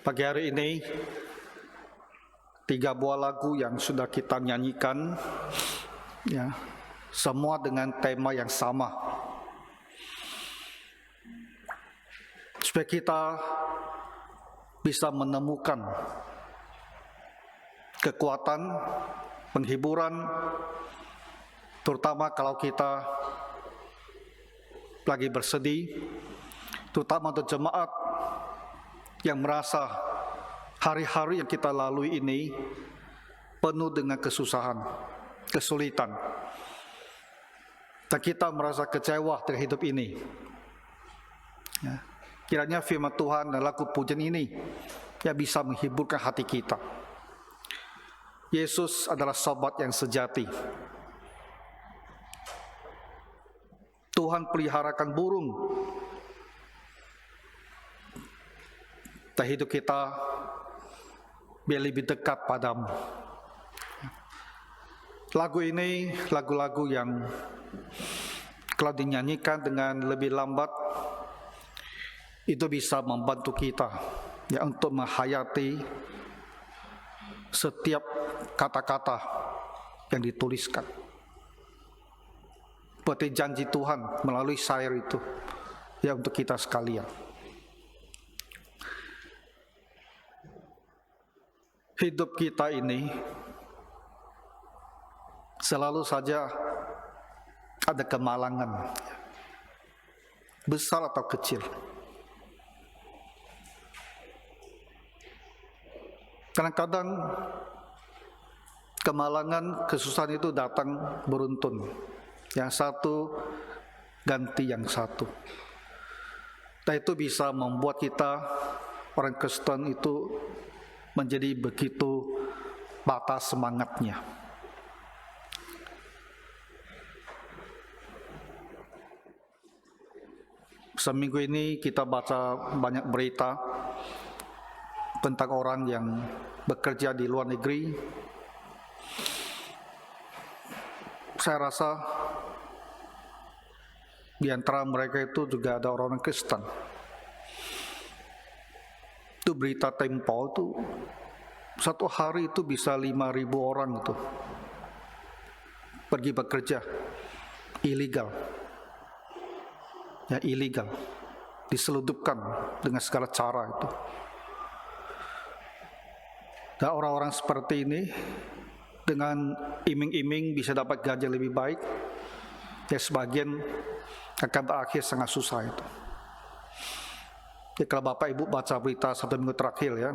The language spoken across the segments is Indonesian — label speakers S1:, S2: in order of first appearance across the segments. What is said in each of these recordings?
S1: Pagi hari ini 3 buah lagu yang sudah kita nyanyikan, ya, semua dengan tema yang sama, supaya kita bisa menemukan kekuatan, penghiburan, terutama kalau kita lagi bersedih, terutama untuk jemaat yang merasa hari-hari yang kita lalui ini penuh dengan kesusahan, kesulitan, dan kita merasa kecewa terhadap hidup ini. Ya, kiranya firman Tuhan dan lagu pujian ini yang bisa menghiburkan hati kita. Yesus adalah sobat yang sejati. Tuhan peliharakan burung. Dan hidup kita biar lebih dekat padamu. Lagu ini lagu-lagu yang kalau dinyanyikan dengan lebih lambat itu bisa membantu kita, ya, untuk menghayati setiap kata-kata yang dituliskan. Seperti janji Tuhan melalui syair itu, ya, untuk kita sekalian. Hidup kita ini selalu saja ada kemalangan, besar atau kecil. Kadang-kadang kemalangan, kesusahan itu datang beruntun, yang satu ganti yang satu. Dan itu bisa membuat kita, orang Kristen itu, menjadi begitu patah semangatnya. Seminggu ini kita baca banyak berita tentang orang yang bekerja di luar negeri. Saya rasa di antara mereka itu juga ada orang Kristen. Itu berita Tempo itu satu hari itu bisa 5.000 orang itu pergi bekerja ilegal, ya, ilegal, diseludupkan dengan segala cara itu. Dan orang-orang seperti ini dengan iming-iming bisa dapat gaji lebih baik, ya, sebagian akan berakhir sangat susah itu. Ya, kalau Bapak Ibu baca berita 1 minggu terakhir, ya,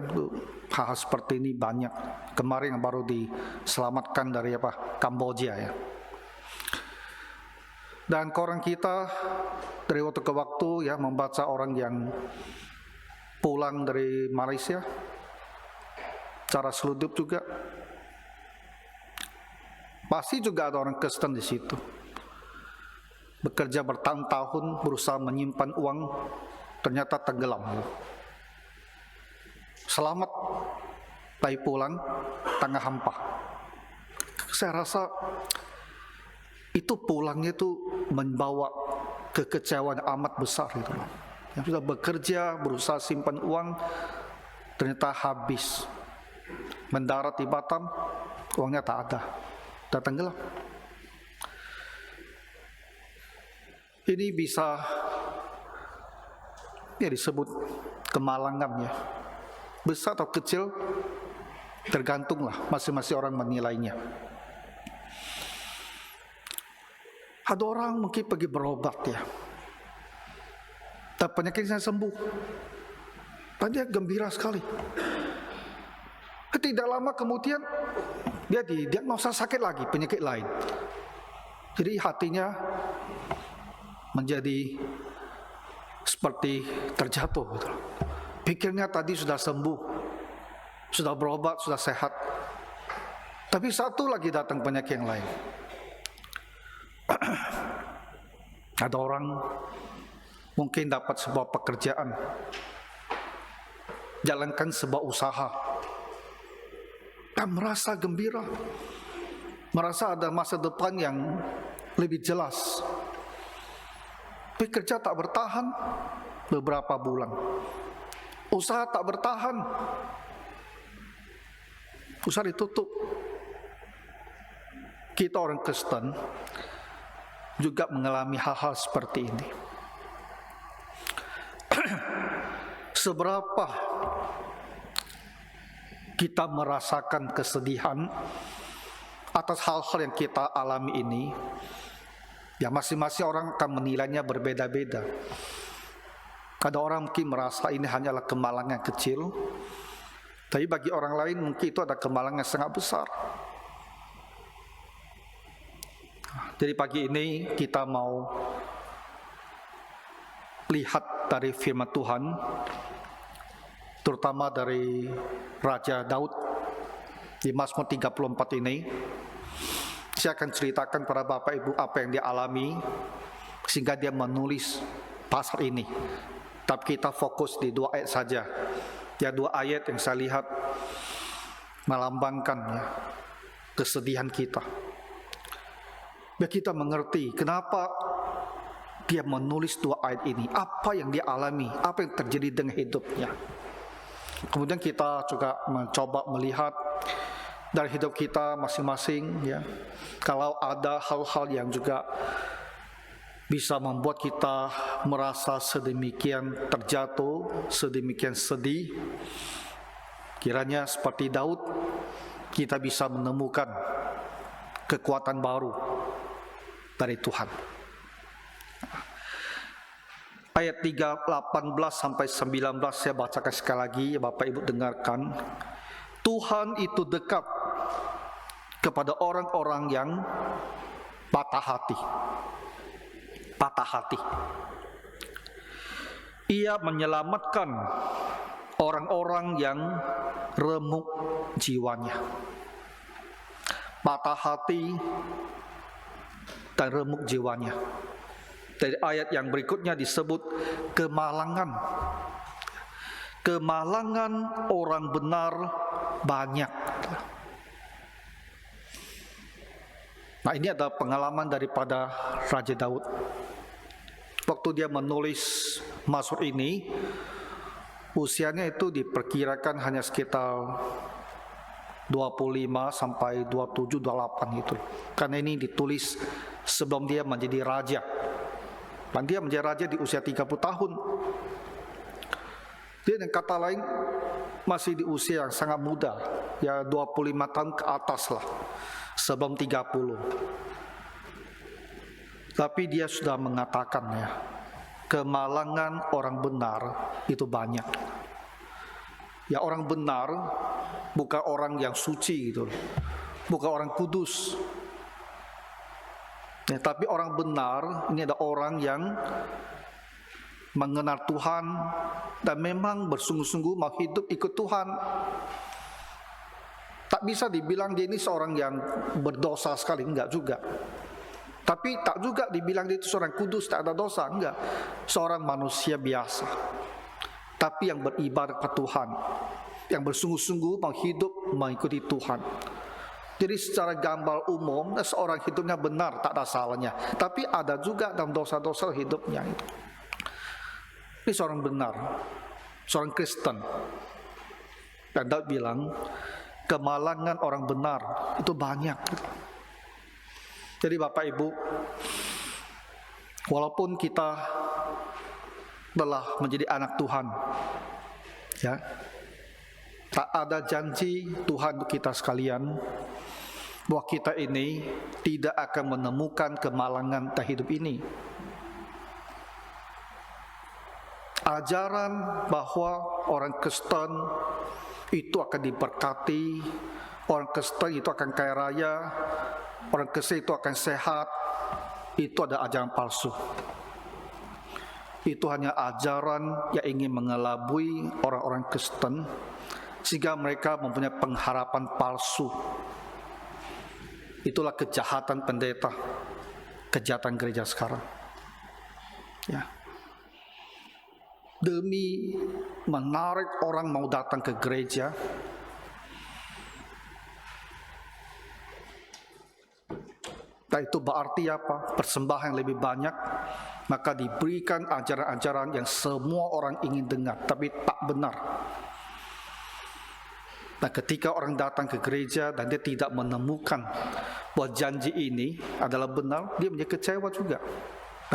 S1: hal-hal seperti ini banyak. Kemarin yang baru diselamatkan dari Kamboja, ya. Dan koran kita dari waktu ke waktu, ya, membaca orang yang pulang dari Malaysia, cara seludup juga. Pasti juga ada orang Kristen di situ. Bekerja bertahun-tahun, berusaha menyimpan uang, ternyata tenggelam. Selamat, tapi pulang tengah hampa. Saya rasa itu pulangnya itu membawa kekecewaan amat besar itu. Yang sudah bekerja, berusaha simpan uang, ternyata habis. Mendarat di Batam, uangnya tak ada, dan tenggelam. Ini bisa, ya, disebut kemalangan, ya. Besar atau kecil tergantunglah masing-masing orang menilainya. Ada orang mungkin pergi berobat, ya, dan penyakitnya sembuh, dan dia gembira sekali. Tidak lama kemudian dia didiagnosa sakit lagi, penyakit lain. Jadi hatinya menjadi seperti terjatuh, gitu. Pikirnya tadi sudah sembuh, sudah berobat, sudah sehat, tapi satu lagi datang penyakit yang lain. Ada orang mungkin dapat sebuah pekerjaan, jalankan sebuah usaha, dan merasa gembira, merasa ada masa depan yang lebih jelas. Tapi kerja tak bertahan beberapa bulan, usaha tak bertahan, usaha ditutup. Kita orang Kristen juga mengalami hal-hal seperti ini. Seberapa kita merasakan kesedihan atas hal-hal yang kita alami ini, ya masing-masing orang akan menilainya berbeda-beda. Ada orang mungkin merasa ini hanyalah kemalangan kecil, tapi bagi orang lain mungkin itu ada kemalangan sangat besar. Jadi pagi ini kita mau lihat dari firman Tuhan, terutama dari Raja Daud di Mazmur 34 ini. Saya akan ceritakan pada Bapak Ibu apa yang dia alami sehingga dia menulis pasal ini. Tapi kita fokus di 2 ayat saja. Ya, 2 ayat yang saya lihat melambangkan ya, kesedihan kita. Biar kita mengerti kenapa dia menulis 2 ayat ini, apa yang dia alami, apa yang terjadi dengan hidupnya. Kemudian kita juga mencoba melihat dari hidup kita masing-masing ya, kalau ada hal-hal yang juga bisa membuat kita merasa sedemikian terjatuh, sedemikian sedih, kiranya seperti Daud kita bisa menemukan kekuatan baru dari Tuhan. Ayat 18 sampai 19 saya bacakan sekali lagi, Bapak Ibu dengarkan. Tuhan itu dekat kepada orang-orang yang patah hati. Patah hati. Ia menyelamatkan orang-orang yang remuk jiwanya. Patah hati dan remuk jiwanya. Dari ayat yang berikutnya disebut kemalangan. Kemalangan orang benar banyak. Nah, ini adalah pengalaman daripada Raja Daud. Waktu dia menulis Mazmur ini, usianya itu diperkirakan hanya sekitar 25 sampai 27, 28 gitu. Karena ini ditulis sebelum dia menjadi raja. Dan dia menjadi raja di usia 30 tahun. Dia dengan kata lain masih di usia yang sangat muda, ya 25 tahun ke atas lah, sebelum 30. Tapi dia sudah mengatakan ya, kemalangan orang benar itu banyak. Ya, orang benar bukan orang yang suci gitu, bukan orang kudus. Ya, tapi orang benar ini ada orang yang mengenal Tuhan dan memang bersungguh-sungguh mau hidup ikut Tuhan. Tak bisa dibilang dia ini seorang yang berdosa sekali, enggak juga. Tapi tak juga dibilang dia itu seorang kudus, tak ada dosa, enggak. Seorang manusia biasa, tapi yang beribadah kepada Tuhan, yang bersungguh-sungguh mau hidup mengikuti Tuhan. Jadi secara gambar umum, seorang hidupnya benar, tak ada salahnya. Tapi ada juga dalam dosa-dosa hidupnya itu. Ini seorang benar, seorang Kristen. Dan Daud bilang, kemalangan orang benar itu banyak. Jadi Bapak Ibu, walaupun kita telah menjadi anak Tuhan, ya, tak ada janji Tuhan untuk kita sekalian bahwa kita ini tidak akan menemukan kemalangan dalam hidup ini. Ajaran bahwa orang Kristen itu akan diberkati, orang Kristen itu akan kaya raya, orang Kristen itu akan sehat, itu ada ajaran palsu. Itu hanya ajaran yang ingin mengelabui orang-orang Kristen sehingga mereka mempunyai pengharapan palsu. Itulah kejahatan pendeta, kejahatan gereja sekarang. Ya. Demi menarik orang mau datang ke gereja, dan itu berarti apa? Persembahan yang lebih banyak, maka diberikan ajaran-ajaran yang semua orang ingin dengar, tapi tak benar. Nah, ketika orang datang ke gereja dan dia tidak menemukan bahwa janji ini adalah benar, dia menjadi kecewa juga.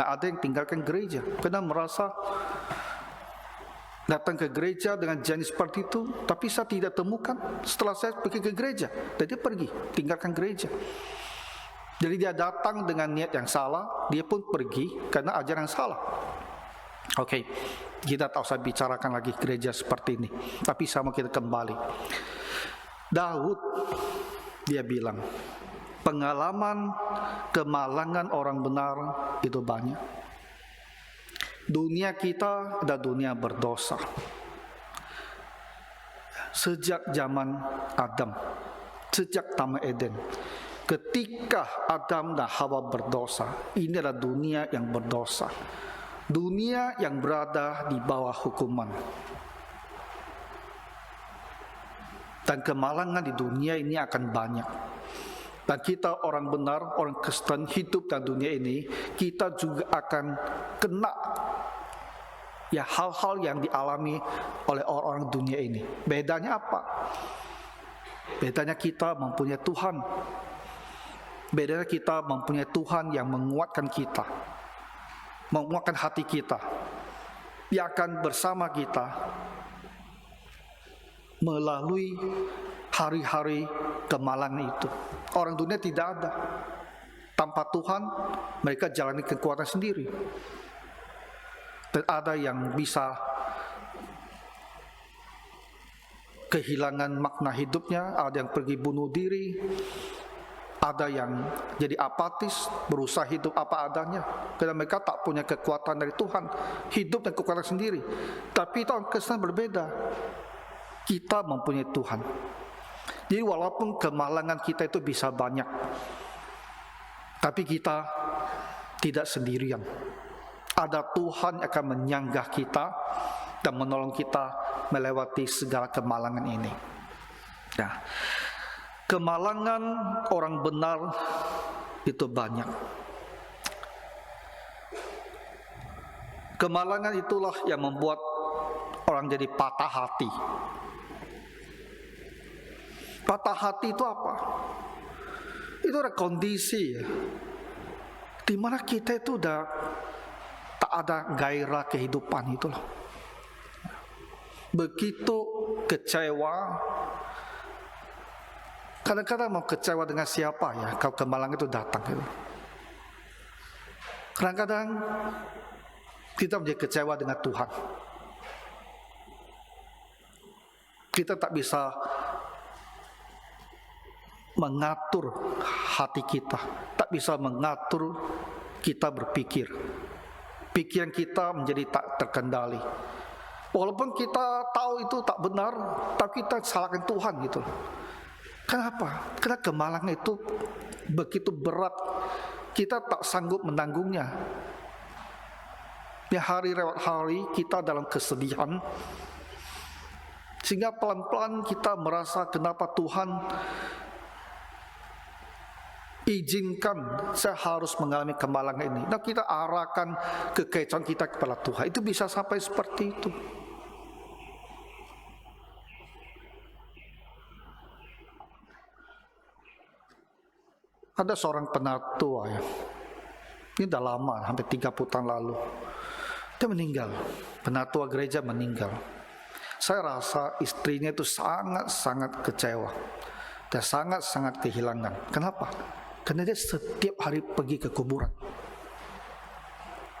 S1: Nah, ada yang tinggalkan gereja karena merasa datang ke gereja dengan janji seperti itu, tapi saya tidak temukan setelah saya pergi ke gereja. Dan dia pergi, tinggalkan gereja. Jadi dia datang dengan niat yang salah, dia pun pergi karena ajaran salah. Oke, kita tak usah bicarakan lagi gereja seperti ini. Tapi sama kita kembali. Daud, dia bilang, pengalaman kemalangan orang benar itu banyak. Dunia kita adalah dunia berdosa. Sejak zaman Adam, sejak Taman Eden, ketika Adam dan Hawa berdosa, ini adalah dunia yang berdosa. Dunia yang berada di bawah hukuman. Dan kemalangan di dunia ini akan banyak. Dan kita orang benar, orang Kristen hidup dalam dunia ini, kita juga akan kena ya hal-hal yang dialami oleh orang-orang dunia ini. Bedanya apa? Bedanya kita mempunyai Tuhan. Bedanya kita mempunyai Tuhan yang menguatkan kita, menguatkan hati kita, yang akan bersama kita melalui hari-hari kemalangan itu. Orang dunia tidak ada. Tanpa Tuhan, mereka jalani kekuatan sendiri. Dan ada yang bisa kehilangan makna hidupnya, ada yang pergi bunuh diri, ada yang jadi apatis, berusaha hidup apa adanya, karena mereka tak punya kekuatan dari Tuhan, hidup dan kekuatan sendiri. Tapi itu orang Kristen berbeda. Kita mempunyai Tuhan. Jadi walaupun kemalangan kita itu bisa banyak, tapi kita tidak sendirian. Ada Tuhan yang akan menyanggah kita dan menolong kita melewati segala kemalangan ini. Nah, kemalangan orang benar itu banyak. Kemalangan itulah yang membuat orang jadi patah hati. Patah hati itu apa? Itu ada kondisi di mana kita itu udah tak ada gairah kehidupan itu loh. Begitu kecewa. Kadang-kadang mau kecewa dengan siapa ya kalau kemalangan itu datang gitu. Kadang-kadang kita menjadi kecewa dengan Tuhan. Kita tak bisa mengatur hati kita, tak bisa mengatur kita berpikir. Pikiran kita menjadi tak terkendali. Walaupun kita tahu itu tak benar, tapi kita salahkan Tuhan gitu. Kenapa? Karena kemalangan itu begitu berat, kita tak sanggup menanggungnya. Ya, hari lewat hari kita dalam kesedihan, sehingga pelan-pelan kita merasa kenapa Tuhan izinkan saya harus mengalami kemalangan ini. Nah, kita arahkan kekecewaan kita kepada Tuhan. Itu bisa sampai seperti itu. Ada seorang penatua ya. Ini udah lama, hampir 30 tahun lalu. Dia meninggal. Penatua gereja meninggal. Saya rasa istrinya itu sangat-sangat kecewa. Dan sangat-sangat kehilangan. Kenapa? Karena dia setiap hari pergi ke kuburan.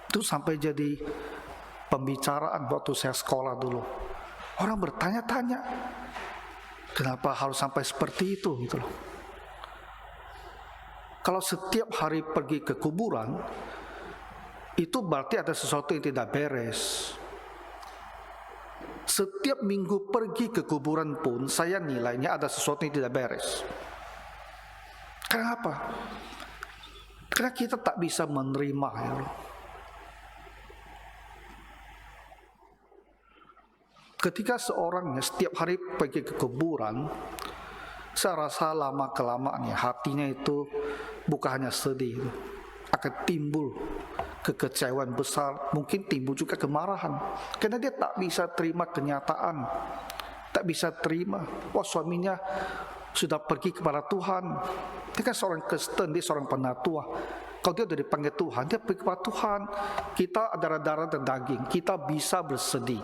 S1: Itu sampai jadi pembicaraan waktu saya sekolah dulu. Orang bertanya-tanya, kenapa harus sampai seperti itu gitu loh. Kalau setiap hari pergi ke kuburan, itu berarti ada sesuatu yang tidak beres. Setiap minggu pergi ke kuburan pun saya nilainya ada sesuatu yang tidak beres. Kenapa? Karena kita tak bisa menerima ya. Ketika seorang setiap hari pergi ke kuburan, saya rasa lama-kelamaan ya hatinya itu bukan hanya sedih, akan timbul kekecewaan besar, mungkin timbul juga kemarahan. Karena dia tak bisa terima kenyataan, tak bisa terima, wah suaminya sudah pergi kepada Tuhan. Dia kan seorang Kristen, dia seorang penatua. Kalau dia sudah dipanggil Tuhan, dia pergi kepada Tuhan. Kita adalah darah dan daging, kita bisa bersedih.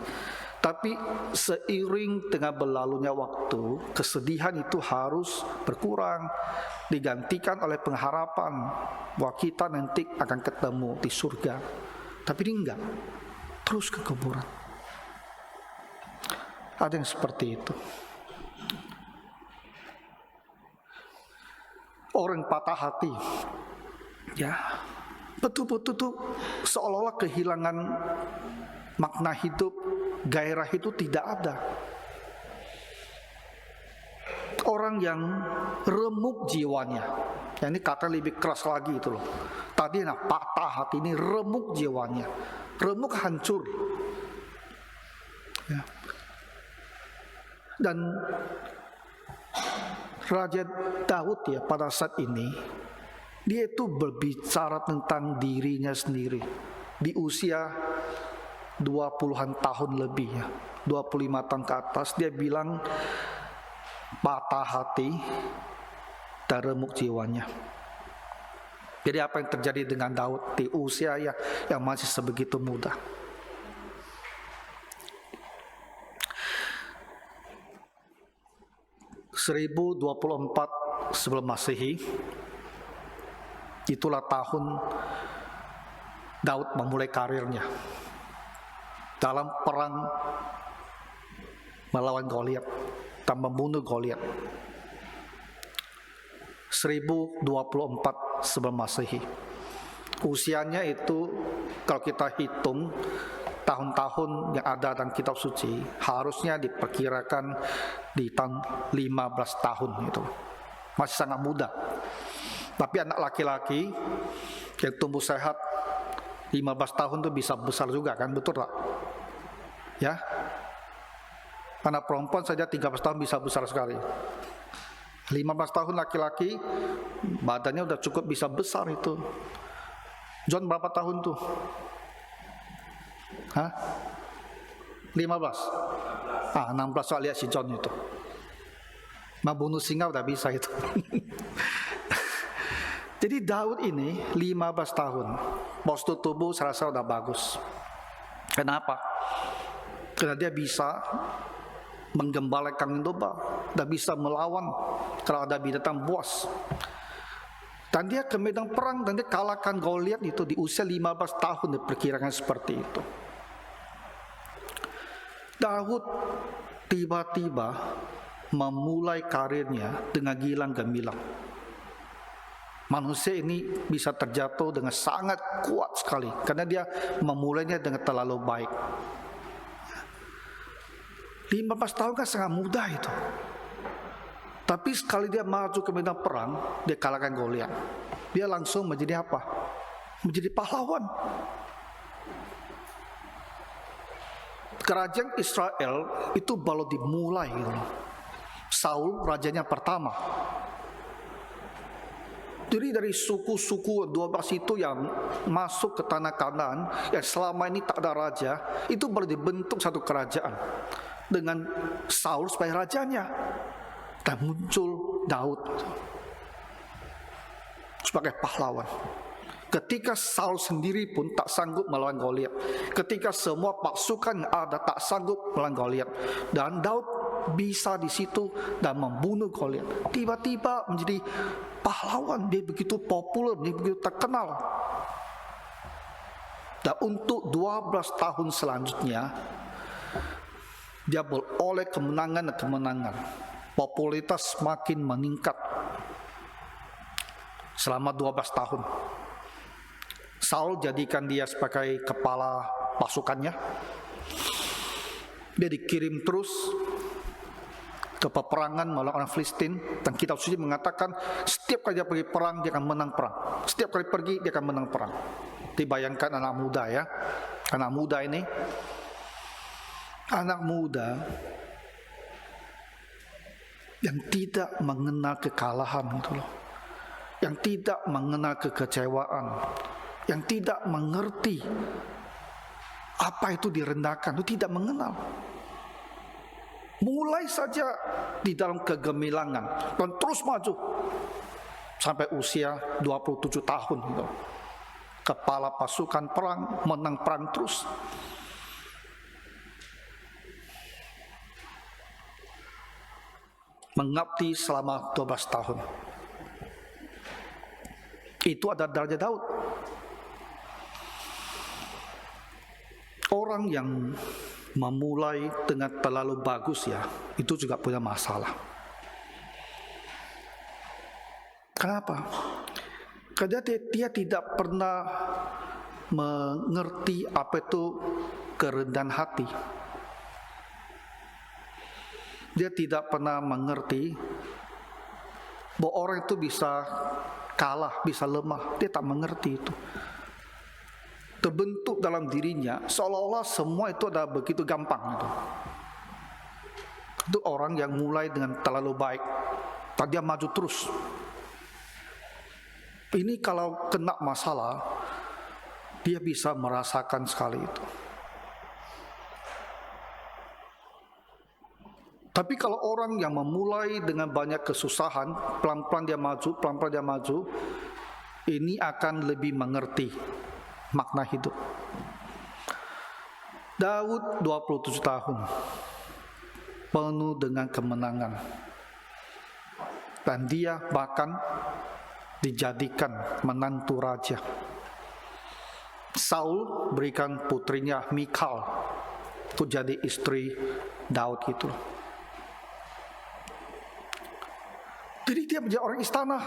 S1: Tapi seiring dengan berlalunya waktu, kesedihan itu harus berkurang, digantikan oleh pengharapan bahwa kita nanti akan ketemu di surga. Tapi ini enggak, terus ke kuburan. Ada yang seperti itu. Orang patah hati, ya, betul-betul tuh seolah-olah kehilangan makna hidup, gairah itu tidak ada. Orang yang remuk jiwanya, ya ini kata lebih keras lagi itu loh. Tadi patah hati, ini remuk jiwanya, remuk hancur. Ya. Dan Raja Daud ya pada saat ini, dia itu berbicara tentang dirinya sendiri. Di usia 20-an tahun lebih ya, 25 tahun ke atas, dia bilang patah hati dan remuk jiwanya. Jadi apa yang terjadi dengan Daud di usia yang masih sebegitu muda? (1024) sebelum Masehi, itulah tahun Daud memulai karirnya dalam perang melawan Goliat dan membunuh Goliat. 1024 sebelum Masehi. Usianya itu kalau kita hitung tahun-tahun yang ada dalam kitab suci, harusnya diperkirakan di tahun 15 tahun itu. Masih sangat muda. Tapi anak laki-laki yang tumbuh sehat 15 tahun itu bisa besar juga kan, betul tak? Ya. Anak perempuan saja 13 tahun bisa besar sekali. 15 tahun laki-laki badannya udah cukup bisa besar itu. John berapa tahun tuh? Hah? 15? 16 soal lihat si John itu. Membunuh singa udah bisa itu. Jadi Daud ini 15 tahun, postur tubuh saya rasa udah bagus. Kenapa? Karena dia bisa menggembalakan domba, dan bisa melawan kalau ada binatang buas. Dan dia ke medan perang dan dia kalahkan Goliat itu di usia 15 tahun, diperkirakan seperti itu. Daud tiba-tiba memulai karirnya dengan gilang gemilang. Manusia ini bisa terjatuh dengan sangat kuat sekali karena dia memulainya dengan terlalu baik. 15 tahun kan sangat muda itu. Tapi sekali dia maju ke medan perang, dia kalahkan Goliat. Dia langsung menjadi apa? Menjadi pahlawan. Kerajaan Israel itu baru dimulai gitu. Saul rajanya pertama. Jadi dari suku-suku 12 itu yang masuk ke tanah Kanaan, yang selama ini tak ada raja, itu baru dibentuk satu kerajaan dengan Saul sebagai rajanya. Dan muncul Daud sebagai pahlawan. Ketika Saul sendiri pun tak sanggup melawan Goliat, ketika semua pasukan yang ada tak sanggup melawan Goliat, dan Daud bisa di situ dan membunuh Goliat. Tiba-tiba menjadi pahlawan, dia begitu populer, dia begitu terkenal. Dan untuk 12 tahun selanjutnya, dia beroleh kemenangan dan kemenangan. Popularitas semakin meningkat selama 12 tahun. Saul jadikan dia sebagai kepala pasukannya. Dia dikirim terus ke peperangan melawan orang Filistin, dan kitab suci mengatakan setiap kali dia pergi perang dia akan menang perang. Setiap kali pergi dia akan menang perang. Dibayangkan anak muda ya. Anak muda ini, anak muda yang tidak mengenal kekalahan gitu loh. Yang tidak mengenal kekecewaan. yang tidak mengerti apa itu direndahkan, itu tidak mengenal. Mulai saja di dalam kegemilangan dan terus maju sampai usia 27 tahun gitu. Kepala pasukan perang, menang perang terus. Mengabdi selama 12 tahun. Itu ada derajat Daud. Orang yang memulai dengan terlalu bagus ya, itu juga punya masalah. Kenapa? Karena dia tidak pernah mengerti apa itu kerendahan hati. Dia tidak pernah mengerti bahwa orang itu bisa kalah, bisa lemah. Dia tak mengerti itu. Terbentuk dalam dirinya seolah-olah semua itu ada begitu gampang itu. Itu orang yang mulai dengan terlalu baik, tapi dia maju terus. Ini kalau kena masalah, dia bisa merasakan sekali itu. Tapi kalau orang yang memulai dengan banyak kesusahan, pelan-pelan dia maju, ini akan lebih mengerti makna hidup. Daud 27 tahun, penuh dengan kemenangan. Dan dia bahkan dijadikan menantu raja. Saul berikan putrinya Michal untuk jadi istri Daud itu. Jadi dia menjadi orang istana.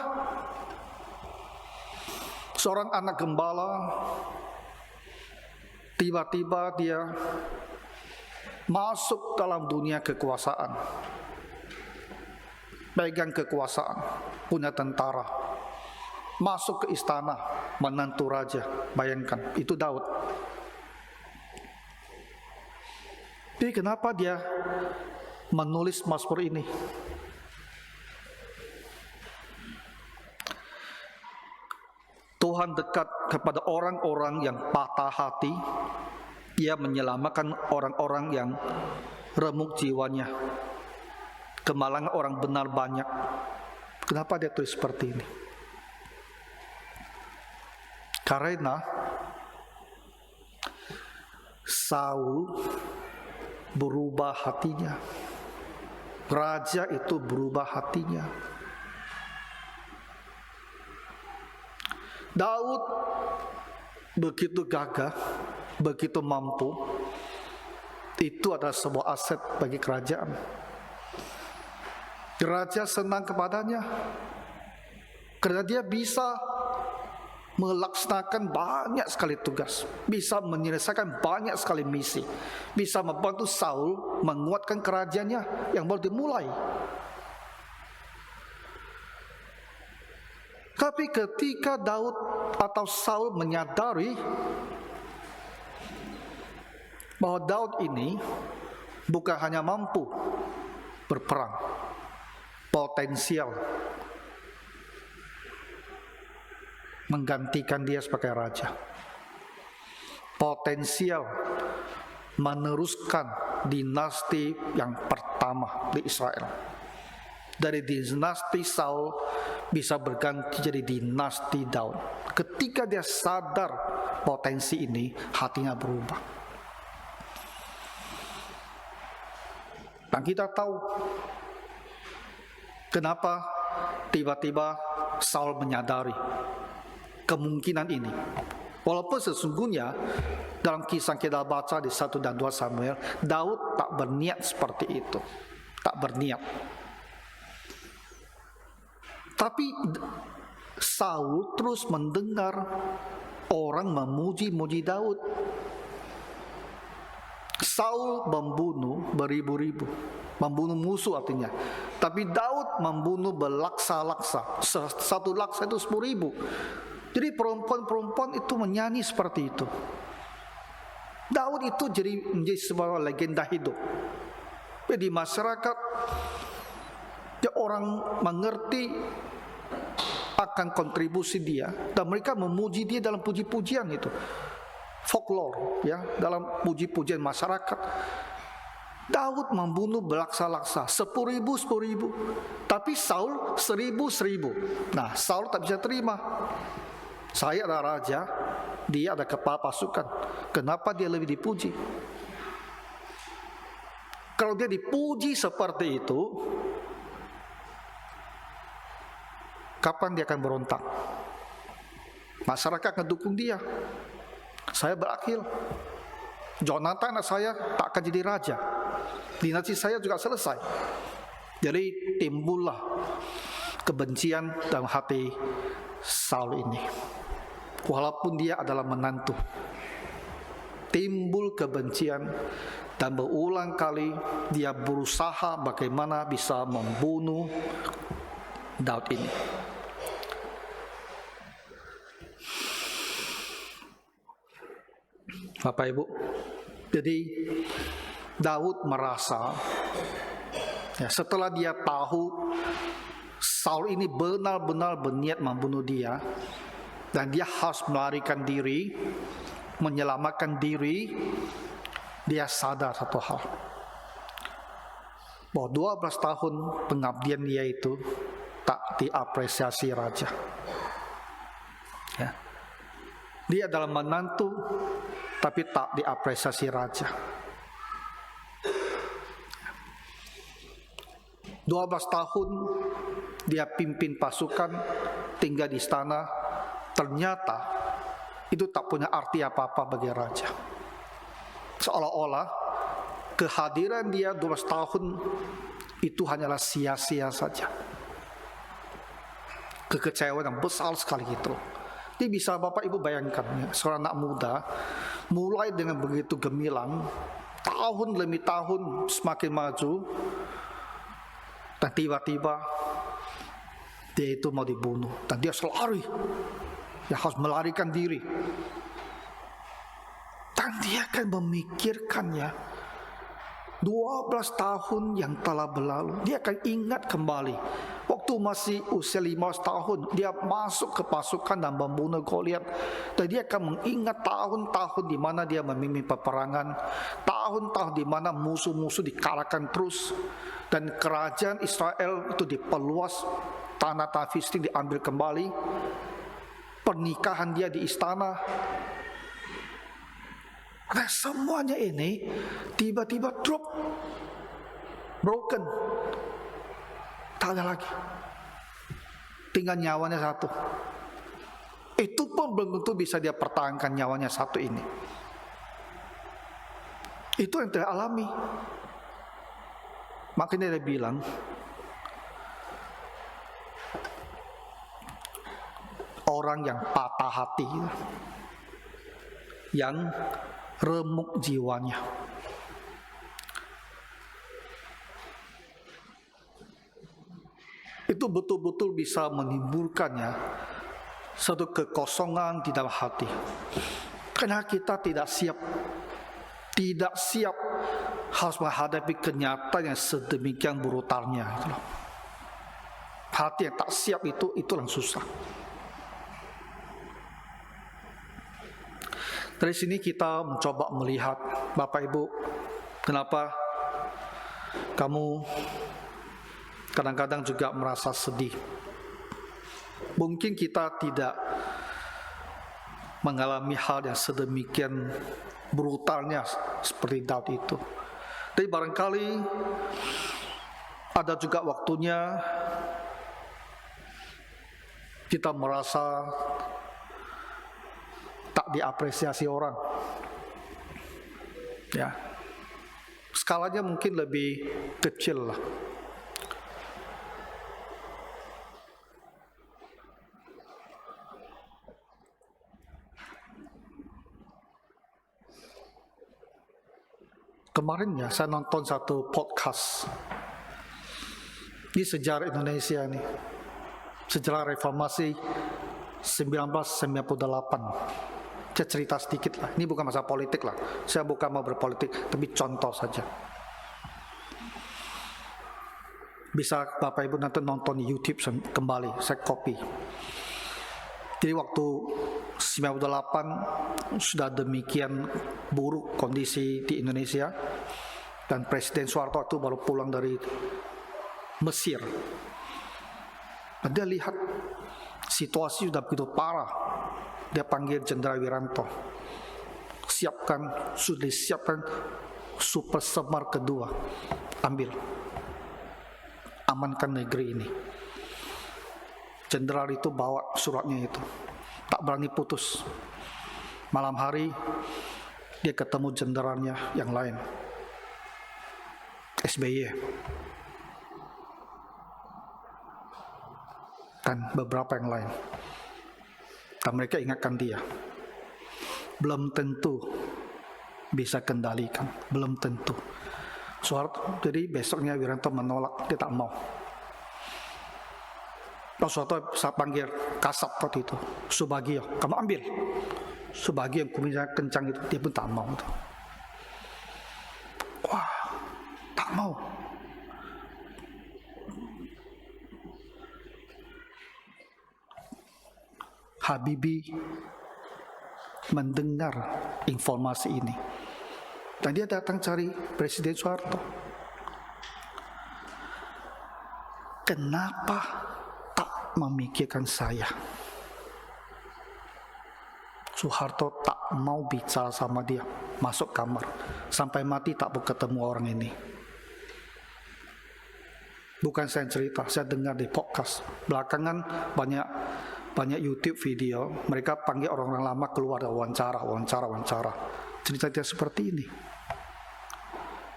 S1: Seorang anak gembala, tiba-tiba dia masuk dalam dunia kekuasaan. Pegang kekuasaan, punya tentara. Masuk ke istana, menantu raja. Bayangkan, itu Daud. Jadi kenapa dia menulis Mazmur ini? Tuhan dekat kepada orang-orang yang patah hati. Ia menyelamatkan orang-orang yang remuk jiwanya. Kemalangan orang benar banyak. Kenapa dia tulis seperti ini? Karena Saul berubah hatinya. Raja itu berubah hatinya. Daud begitu gagah, begitu mampu. Itu adalah sebuah aset bagi kerajaan. Raja senang kepadanya karena dia bisa melaksanakan banyak sekali tugas, bisa menyelesaikan banyak sekali misi, bisa membantu Saul menguatkan kerajaannya yang baru dimulai. Tapi ketika Daud atau Saul menyadari bahwa Daud ini bukan hanya mampu berperang, potensial menggantikan dia sebagai raja, potensial meneruskan dinasti yang pertama di Israel. Dari dinasti Saul bisa berganti jadi dinasti Daud. Ketika dia sadar potensi ini, hatinya berubah. Dan kita tahu kenapa tiba-tiba Saul menyadari kemungkinan ini. Walaupun sesungguhnya dalam kisah kita baca di 1 dan 2 Samuel, Daud tak berniat seperti itu. Tak berniat. Tapi Saul terus mendengar orang memuji-muji Daud. Saul membunuh beribu-ribu, membunuh musuh artinya. Tapi Daud membunuh berlaksa-laksa. Satu laksa itu 10.000. Jadi perempuan-perempuan itu menyanyi seperti itu. Daud itu menjadi sebuah legenda hidup. Di masyarakat, ya orang mengerti akan kontribusi dia, dan mereka memuji dia dalam puji-pujian itu, folklore ya, dalam puji-pujian masyarakat. Daud membunuh berlaksa-laksa, 10.000, tapi Saul 1.000. Nah, Saul tak bisa terima. Saya adalah raja, dia ada kepala pasukan. Kenapa dia lebih dipuji? Kalau dia dipuji seperti itu, kapan dia akan berontak? Masyarakat ngedukung dia. Saya berakhir. Jonathan anak saya tak akan jadi raja. Dinasti saya juga selesai. Jadi timbullah kebencian dalam hati Saul ini. Walaupun dia adalah menantu, timbul kebencian, dan berulang kali dia berusaha bagaimana bisa membunuh Daud ini. Bapak Ibu, jadi Daud merasa ya, setelah dia tahu Saul ini benar-benar berniat membunuh dia, dan dia harus melarikan diri, menyelamatkan diri, dia sadar satu hal, bahwa 12 tahun pengabdian dia itu tak diapresiasi raja ya. Dia adalah menantu, tapi tak diapresiasi raja. 12 tahun dia pimpin pasukan, tinggal di istana, ternyata itu tak punya arti apa-apa bagi raja. Seolah-olah kehadiran dia 12 tahun itu hanyalah sia-sia saja. Kekecewaan yang besar sekali gitu. Ini bisa Bapak Ibu bayangkan ya, seorang anak muda mulai dengan begitu gemilang, tahun demi tahun semakin maju, dan tiba-tiba dia itu mau dibunuh, dan dia selalu ya harus melarikan diri. Dan dia akan memikirkannya 12 tahun yang telah berlalu. Dia akan ingat kembali waktu masih usia 15 tahun dia masuk ke pasukan dan membunuh Goliat. Dan dia akan mengingat tahun-tahun di mana dia memimpin peperangan, tahun-tahun di mana musuh-musuh dikalahkan terus, dan kerajaan Israel itu diperluas, tanah Filistin diambil kembali, pernikahan dia di istana. Nah, semuanya ini tiba-tiba drop, broken, tak ada lagi, tinggal nyawanya satu. Itu pun belum tentu bisa dia pertahankan nyawanya satu ini. Itu yang dia alami. Makanya dia bilang, orang yang patah hati, yang remuk jiwanya. Itu betul-betul bisa menimbulkannya satu kekosongan di dalam hati. Karena kita tidak siap harus menghadapi kenyataan yang sedemikian brutalnya. Hati yang tak siap itu yang susah. Dari sini kita mencoba melihat, Bapak Ibu, kenapa kamu kadang-kadang juga merasa sedih. Mungkin kita tidak mengalami hal yang sedemikian brutalnya seperti Daud itu. Tapi barangkali ada juga waktunya kita merasa tak diapresiasi orang. Ya. Skalanya mungkin lebih kecil lah. Kemarin ya saya nonton satu podcast di sejarah Indonesia nih, sejarah reformasi 1998. Saya cerita sedikit lah, ini bukan masalah politik lah, saya bukan mau berpolitik, tapi contoh saja. Bisa Bapak Ibu nanti nonton di YouTube kembali, saya copy. Jadi waktu 98 sudah demikian buruk kondisi di Indonesia, dan Presiden Soeharto itu baru pulang dari Mesir. Dan dia lihat situasi sudah begitu parah. Dia panggil Jenderal Wiranto. Sudah disiapkan Super Semar kedua. Ambil. Amankan negeri ini. Jenderal itu bawa suratnya itu. Tak berani putus. Malam hari dia ketemu jenderalnya yang lain. SBY. Dan beberapa yang lain. Dan mereka ingatkan dia. Belum tentu bisa kendalikan. Belum tentu. Jadi besoknya Wiranto menolak, dia tak mau. Soeharto saya panggil Kasat waktu itu, Subagio, kamu ambil. Subagio yang kumisnya kencang itu, dia pun tak mau. Wah, tak mau. Habibie mendengar informasi ini. Dan dia datang cari Presiden Soeharto. Kenapa tak memikirkan saya? Soeharto tak mau bicara sama dia, masuk kamar. Sampai mati tak mau ketemu orang ini. Bukan saya cerita, saya dengar di podcast. Belakangan banyak YouTube video, mereka panggil orang-orang lama keluar wawancara. Cerita-cerita seperti ini.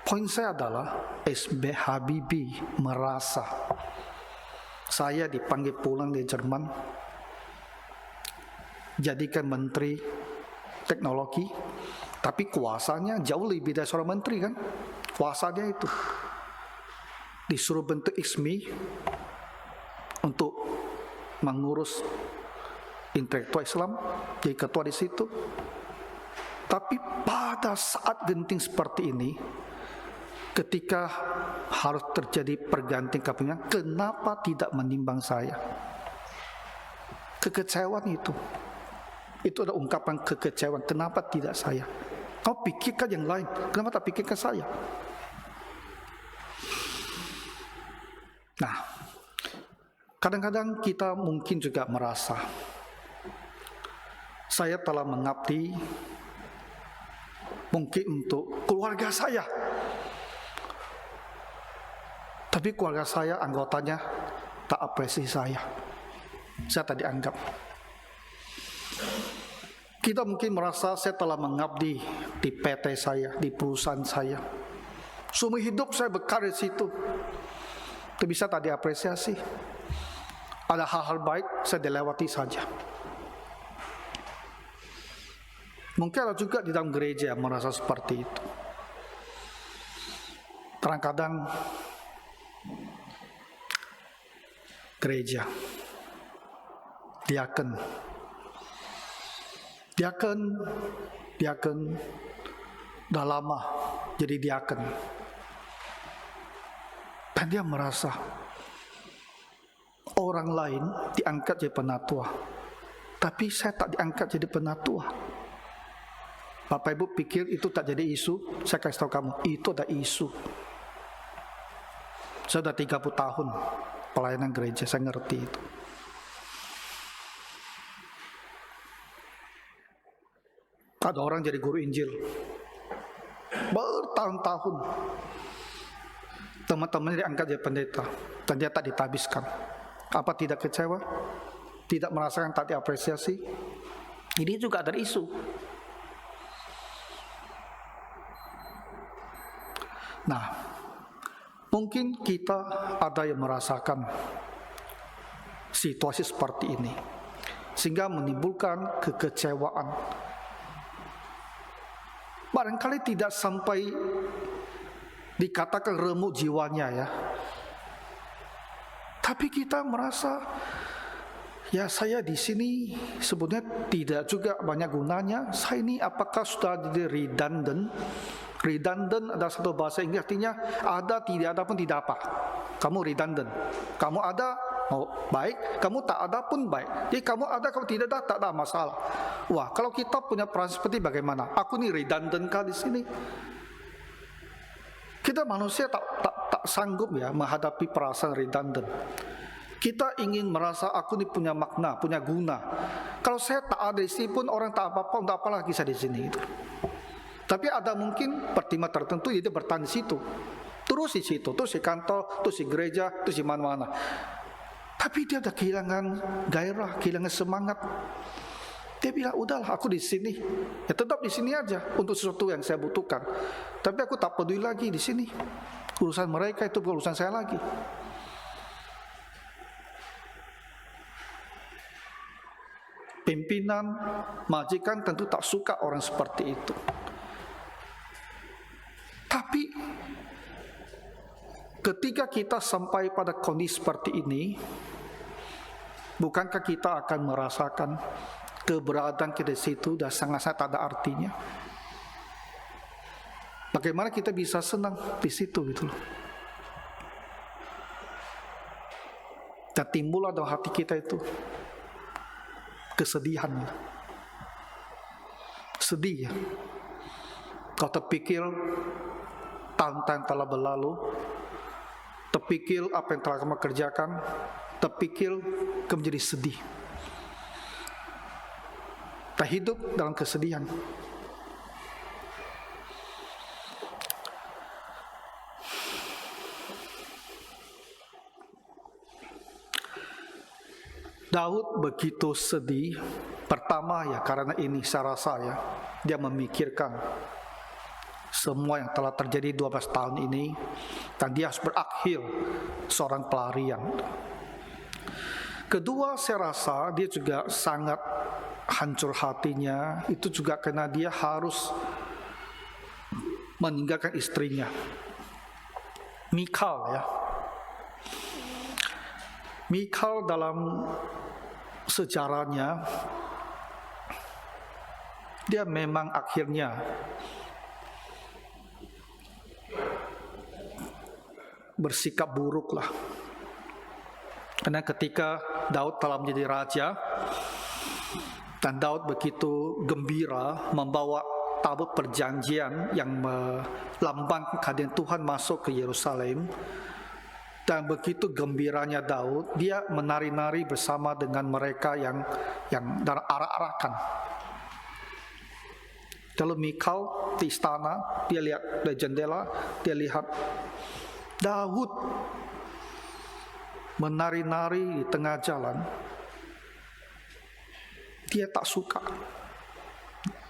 S1: Poin saya adalah SB Habibie merasa saya dipanggil pulang di Jerman, jadikan menteri teknologi, tapi kuasanya jauh lebih dari seorang menteri kan. Kuasanya itu disuruh bentuk ISMI untuk mengurus intelektual Islam, jadi ketua di situ. Tapi pada saat genting seperti ini, ketika harus terjadi pergantian kepemimpinan, kenapa tidak menimbang saya? Kekecewaan itu ada ungkapan kekecewaan. Kenapa tidak saya? Kau pikirkan yang lain, kenapa tak pikirkan saya? Nah, kadang-kadang kita mungkin juga merasa saya telah mengabdi mungkin untuk keluarga saya, tapi keluarga saya, anggotanya tak apresiasi saya tak dianggap. Kita mungkin merasa saya telah mengabdi di PT saya, di perusahaan saya, seumur hidup saya berkarya di situ, tapi saya tak diapresiasi. Ada hal-hal baik saya dilewati saja. Mungkin ada juga di dalam gereja yang merasa seperti itu. Kadang-kadang gereja, diaken dah lama jadi diaken, dan dia merasa orang lain diangkat jadi penatua, tapi saya tak diangkat jadi penatua. Bapak Ibu pikir itu tak jadi isu? Saya kasih tahu kamu, itu ada isu. Saya sudah 30 tahun pelayanan gereja, saya ngerti itu. Ada orang jadi guru Injil bertahun-tahun, teman-temannya diangkat jadi pendeta, dan dia tak ditabiskan. Apa tidak kecewa? Tidak merasakan tak diapresiasi? Ini juga ada isu. Nah, mungkin kita ada yang merasakan situasi seperti ini, sehingga menimbulkan kekecewaan. Barangkali tidak sampai dikatakan remuk jiwanya ya, tapi kita merasa, ya saya di sini sebetulnya tidak juga banyak gunanya. Saya ini apakah sudah jadi redundant? Redundant adalah satu bahasa Inggris, artinya ada, tidak ada pun tidak apa. kamu redundant. Kamu ada, oh, baik, kamu tak ada pun baik. Jadi kamu ada, kamu tidak ada, tak ada masalah. Wah, kalau kita punya perasaan seperti bagaimana? Aku nih redundant kah di sini? Kita manusia tak sanggup ya menghadapi perasaan redundant. Kita ingin merasa aku ini punya makna, punya guna. Kalau saya tak ada di sini pun orang tak apa-apa, untuk apa lagi saya di sini gitu. Tapi ada mungkin pertimbangan tertentu dia bertahan di situ. Terus di situ, terus di kantor, terus di gereja, terus di mana-mana. Tapi dia udah kehilangan gairah, kehilangan semangat. Dia bilang, udahlah aku di sini. Ya tetap di sini aja untuk sesuatu yang saya butuhkan. Tapi aku tak peduli lagi di sini. Urusan mereka itu bukan urusan saya lagi. Pimpinan, majikan tentu tak suka orang seperti itu. Tapi ketika kita sampai pada kondisi seperti ini, bukankah kita akan merasakan keberadaan kita di situ dan sangat-sangat tak ada artinya? Bagaimana kita bisa senang di situ gitu loh? Dan timbullah dalam hati kita itu kesedihan. Sedih ya. Kau terpikir tahun-tahun telah berlalu, terpikir apa yang telah kamu kerjakan, terpikir kamu menjadi sedih. Tak hidup dalam kesedihan. Daud begitu sedih. Pertama ya karena ini saya rasa ya, dia memikirkan semua yang telah terjadi 12 tahun ini, dan dia harus berakhir seorang pelarian. Kedua, saya rasa dia juga sangat hancur hatinya, itu juga karena dia harus meninggalkan istrinya, Michal ya. Michal dalam sejarahnya, dia memang akhirnya bersikap buruk lah. Karena ketika Daud telah menjadi raja, dan Daud begitu gembira membawa tabut perjanjian yang melambangkan kehadiran Tuhan masuk ke Yerusalem, dan begitu gembiranya Daud, dia menari-nari bersama dengan mereka yang dalam arak-arakan. Lalu Michal di istana, dia lihat dari jendela, dia lihat Daud menari-nari di tengah jalan. Dia tak suka.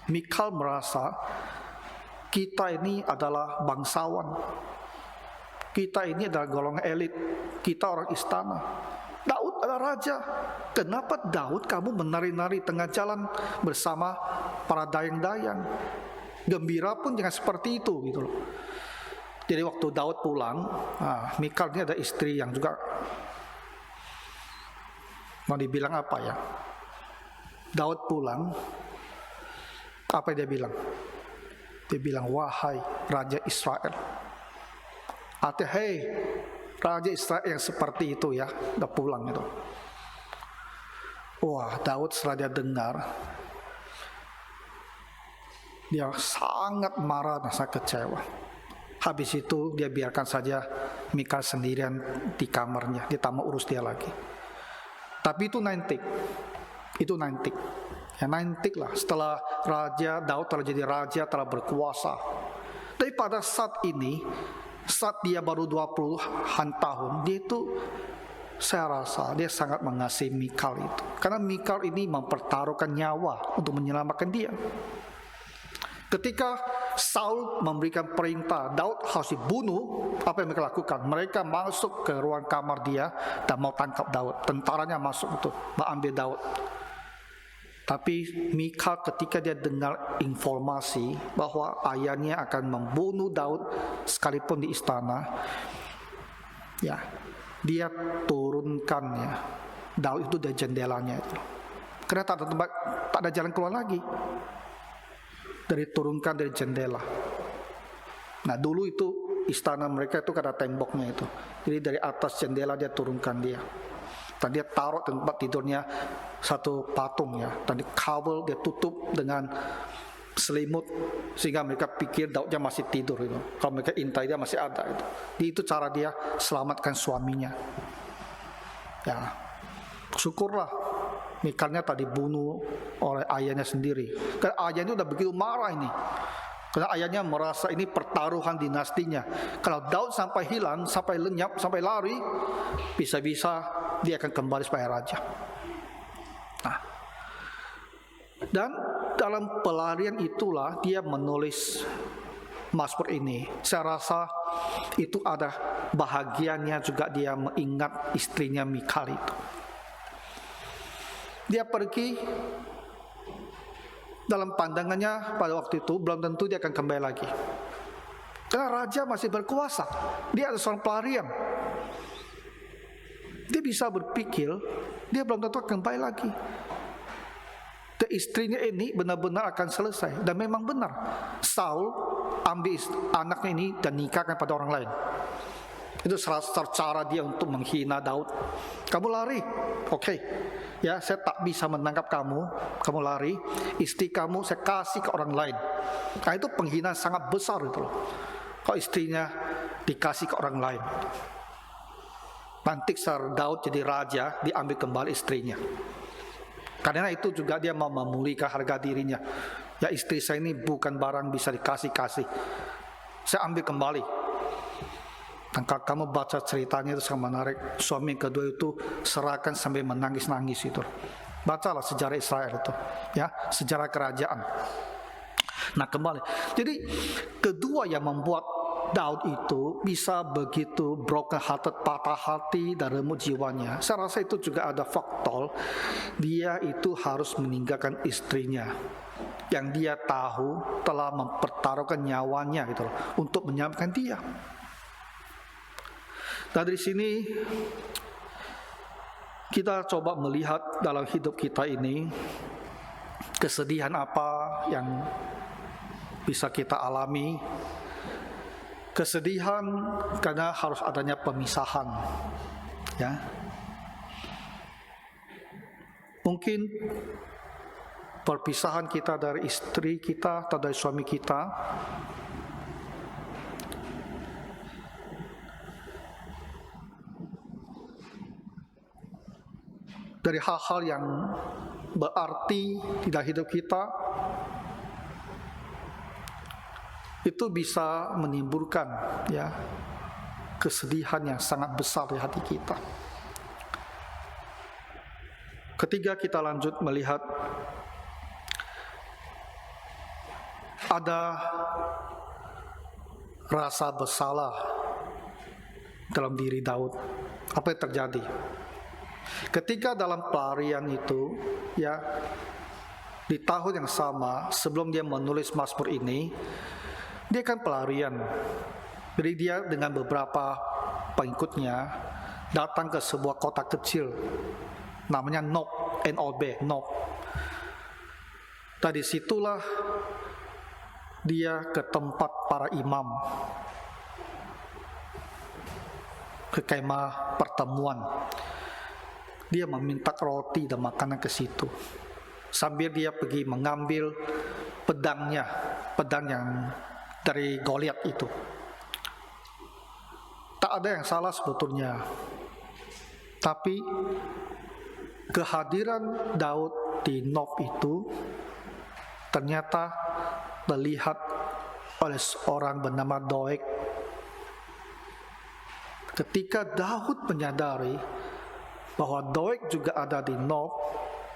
S1: Michal merasa kita ini adalah bangsawan, kita ini adalah golongan elit, kita orang istana. Daud adalah raja. Kenapa Daud kamu menari-nari tengah jalan bersama para dayang-dayang? Gembira pun jangan seperti itu gitu loh. Jadi waktu Daud pulang, Michal ini ada istri yang juga mau dibilang apa ya? Daud pulang, apa dia bilang? Dia bilang, wahai Raja Israel. Artinya, hei Raja Israel yang seperti itu ya, udah pulang itu. Wah, Daud setelah dia dengar, dia sangat marah dan sangat kecewa. Habis itu dia biarkan saja Michal sendirian di kamarnya, dia tak mau urus dia lagi. Tapi itu nanti ya nanti lah, setelah Raja Daud telah jadi raja, telah berkuasa. Tapi pada saat ini, saat dia baru 20-an tahun, dia itu, saya rasa dia sangat mengasihi Michal itu. Karena Michal ini mempertaruhkan nyawa untuk menyelamatkan dia. Ketika Saul memberikan perintah Daud harus dibunuh, apa yang mereka lakukan? Mereka masuk ke ruang kamar dia dan mau tangkap Daud. Tentaranya masuk untuk mengambil Daud. Tapi Michal ketika dia dengar informasi bahwa ayahnya akan membunuh Daud sekalipun di istana, ya dia turunkan ya Daud itu dari jendelanya itu. Karena tak ada jalan keluar lagi. Turunkan dari jendela. Nah dulu itu istana mereka itu ada temboknya itu. Jadi dari atas jendela dia turunkan dia. Dan dia taruh tempat tidurnya satu patung ya. Dan dikawal, dia tutup dengan selimut sehingga mereka pikir Daudnya masih tidur itu. Kalau mereka intai dia masih ada itu. Jadi itu cara dia selamatkan suaminya. Ya, syukurlah Mikalnya tadi dibunuh oleh ayahnya sendiri. Karena ayahnya udah begitu marah ini. Karena ayahnya merasa ini pertaruhan dinastinya. Kalau Daud sampai hilang, sampai lenyap, sampai lari, bisa-bisa dia akan kembali sebagai raja. Nah, dan dalam pelarian itulah dia menulis Mazmur ini. Saya rasa itu ada bahagianya juga dia mengingat istrinya Mikal itu. Dia pergi, dalam pandangannya pada waktu itu belum tentu dia akan kembali lagi. Karena raja masih berkuasa. Dia adalah seorang pelarian. Dia bisa berpikir dia belum tentu akan kembali lagi. Dan istrinya ini benar-benar akan selesai. Dan memang benar, Saul ambil anaknya ini dan nikahkan pada orang lain. Itu salah satu cara dia untuk menghina Daud. Kamu lari, oke. Ya, saya tak bisa menangkap kamu lari, istri kamu saya kasih ke orang lain. Nah, itu penghinaan sangat besar itu loh. Kalau istrinya dikasih ke orang lain. Nanti saat Daud jadi raja, diambil kembali istrinya. Karena itu juga dia mau memulihkan harga dirinya. Ya, istri saya ini bukan barang bisa dikasih-kasih. Saya ambil kembali. Dan kalau kamu baca ceritanya itu sangat menarik. Suami kedua itu serahkan sampai menangis-nangis itu. Bacalah sejarah Israel itu, ya, sejarah kerajaan. Nah, kembali. Jadi kedua yang membuat Daud itu bisa begitu broken hearted, patah hati dan remuk jiwanya. Saya rasa itu juga ada faktor dia itu harus meninggalkan istrinya yang dia tahu telah mempertaruhkan nyawanya gitu loh, untuk menyelamatkan dia. Nah, dari sini kita coba melihat dalam hidup kita ini kesedihan apa yang bisa kita alami. Kesedihan karena harus adanya pemisahan, ya. Mungkin perpisahan kita dari istri kita atau dari suami kita, dari hal-hal yang berarti di dalam hidup kita, itu bisa menimbulkan ya kesedihan yang sangat besar di hati kita. Ketika kita lanjut melihat ada rasa bersalah dalam diri Daud, apa yang terjadi? Ketika dalam pelarian itu, ya, di tahun yang sama sebelum dia menulis Mazmur ini, dia kan pelarian. Jadi dia dengan beberapa pengikutnya datang ke sebuah kota kecil namanya Nob, N-O-B, Nob. Dari situlah dia ke tempat para imam, ke kemah pertemuan. Dia meminta roti dan makanan ke situ. Sambil dia pergi mengambil pedangnya, pedang yang dari Goliat itu. Tak ada yang salah sebetulnya. Tapi kehadiran Daud di Nob itu ternyata dilihat oleh seorang bernama Doeg. Ketika Daud menyadari bahwa Doeg juga ada di Nob,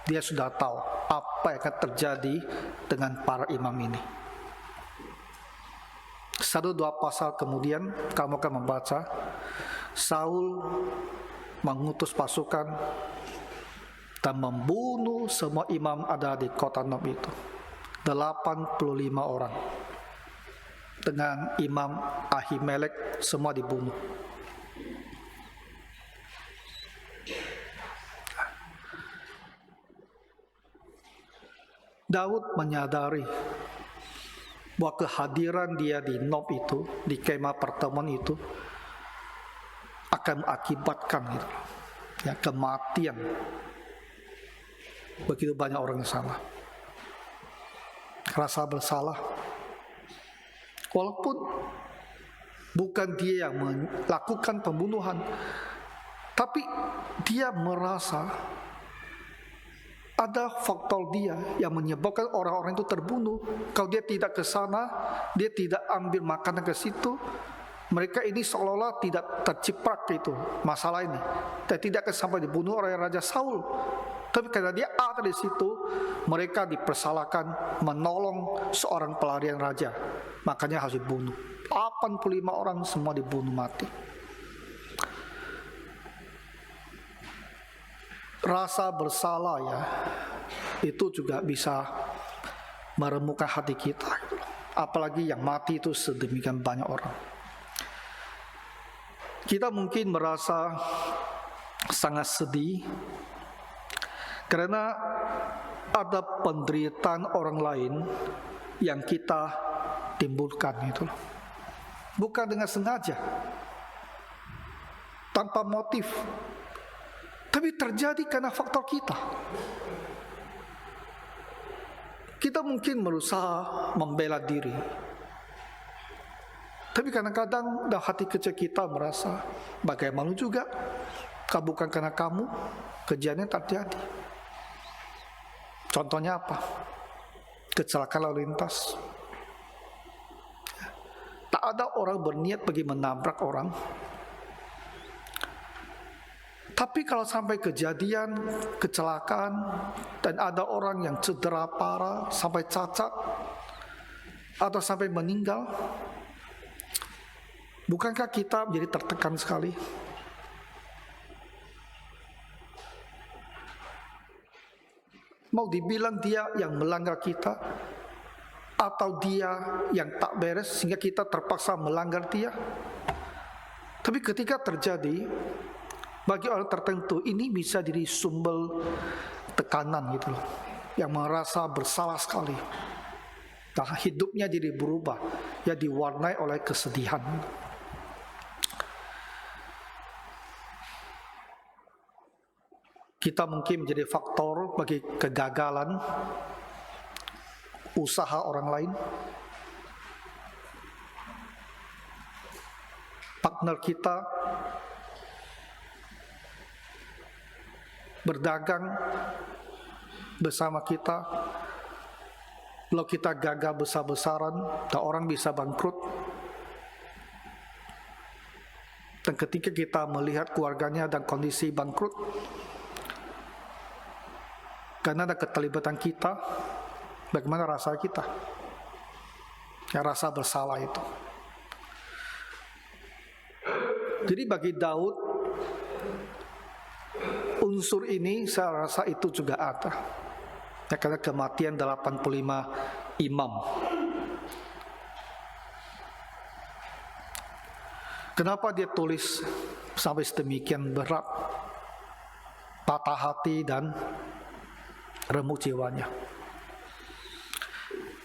S1: dia sudah tahu apa yang akan terjadi dengan para imam ini. 1-2 pasal kemudian kamu akan membaca Saul mengutus pasukan dan membunuh semua imam ada di kota Nob itu, 85 orang, dengan imam Ahimelek semua dibunuh. Daud menyadari bahwa kehadiran dia di Nob itu, di kemah pertemuan itu akan mengakibatkan gitu, ya, kematian. Begitu banyak orang yang salah, rasa bersalah, walaupun bukan dia yang melakukan pembunuhan, tapi dia merasa ada faktor dia yang menyebabkan orang-orang itu terbunuh. Kalau dia tidak ke sana, dia tidak ambil makanan ke situ, mereka ini seolah-olah tidak terciprat itu masalah ini, dan tidak akan sampai dibunuh oleh Raja Saul. Tapi karena dia ada di situ, mereka dipersalahkan menolong seorang pelarian raja, makanya harus dibunuh. 85 orang semua dibunuh mati. Rasa bersalah, ya, itu juga bisa meremukkan hati kita. Apalagi yang mati itu sedemikian banyak orang. Kita mungkin merasa sangat sedih karena ada penderitaan orang lain yang kita timbulkan itu, bukan dengan sengaja, tanpa motif, tapi terjadi karena faktor kita. Kita mungkin berusaha membela diri, tapi kadang-kadang dalam hati kecil kita merasa, bagaimana juga, kalau bukan karena kamu, kejadian terjadi. Contohnya apa? Kecelakaan lalu lintas. Tak ada orang berniat pergi menabrak orang, tapi kalau sampai kejadian kecelakaan dan ada orang yang cedera parah, sampai cacat atau sampai meninggal, bukankah kita menjadi tertekan sekali? Mau dibilang dia yang melanggar kita, atau dia yang tak beres sehingga kita terpaksa melanggar dia. Tapi ketika terjadi, bagi orang tertentu ini bisa jadi sumber tekanan gitu loh, yang merasa bersalah sekali. Nah, hidupnya jadi berubah, ya, diwarnai oleh kesedihan. Kita mungkin menjadi faktor bagi kegagalan usaha orang lain. Partner kita berdagang bersama kita, kalau kita gagal besar-besaran, dan orang bisa bangkrut. Dan ketika kita melihat keluarganya dan kondisi bangkrut, karena ada keterlibatan kita, bagaimana rasa kita? Ya, rasa bersalah itu. Jadi bagi Daud, unsur ini saya rasa itu juga ada. Ya, karena kematian 85 imam. Kenapa dia tulis sampai sedemikian berat, patah hati dan remuk jiwanya?